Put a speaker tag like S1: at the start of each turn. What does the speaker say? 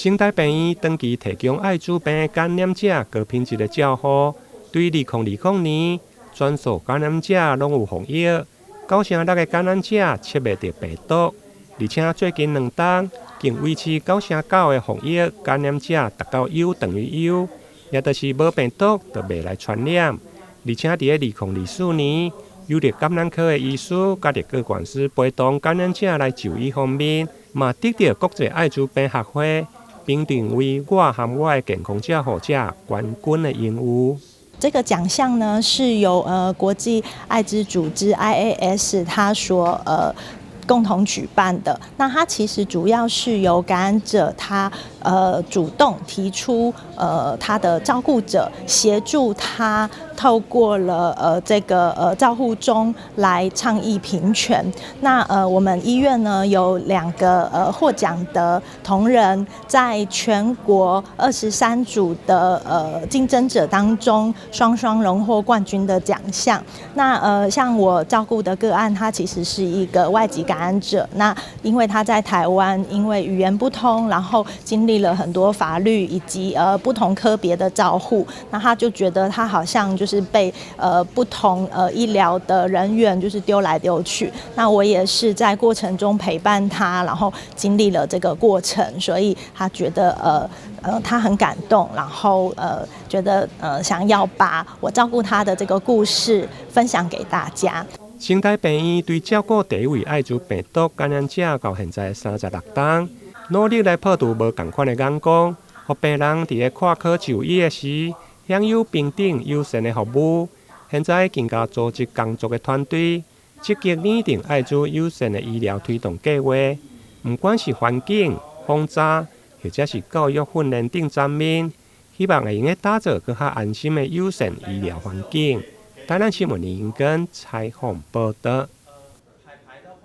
S1: 省台病院长期提供艾滋病感染者高品质的照护，对2020年全数感染者拢有防疫，9%的感染者测袂到病毒，而且最近2冬竟维持9%的防疫感染者达到 U 等于 U， 也就是无病毒就袂来传染。而且伫2024年，有着感染科的医师甲着各管师陪同感染者来就医方面，嘛得到国际艾滋病学会评定为我和我的健康照护者冠军的荣誉。
S2: 这个奖项呢是由国际艾滋组织 IAS 它所共同举办的。那它其实主要是由感染者他主动提出他的照顾者协助他透过了这个照护中来倡议平权。那我们医院呢有2个获奖的同仁，在全国23组的竞争者当中双荣获冠军的奖项。那像我照顾的个案，他其实是一个外籍感染者。那因为他在台湾，因为语言不通，然后经历了很多法律以及不同科别的照护，那他就觉得他好像就是被不同医疗的人员就是丢来丢去。那我也是在过程中陪伴他，然后经历了这个过程，所以他觉得他很感动，然后觉得想要把我照顾他的这个故事分享给大家。
S1: 省台病院对照顾第一位艾滋病毒感染者到现在36冬，努力来破除无同款的眼光，让病人伫个看科就医的时享有平等友善的服务。现在更加组织工作的团队，积极拟定艾滋友善的医疗推动计划。不管是环境、防诈，或者是教育训练等方面，希望会用个打造更较安心的友善医疗环境。台南新闻林根采访报道。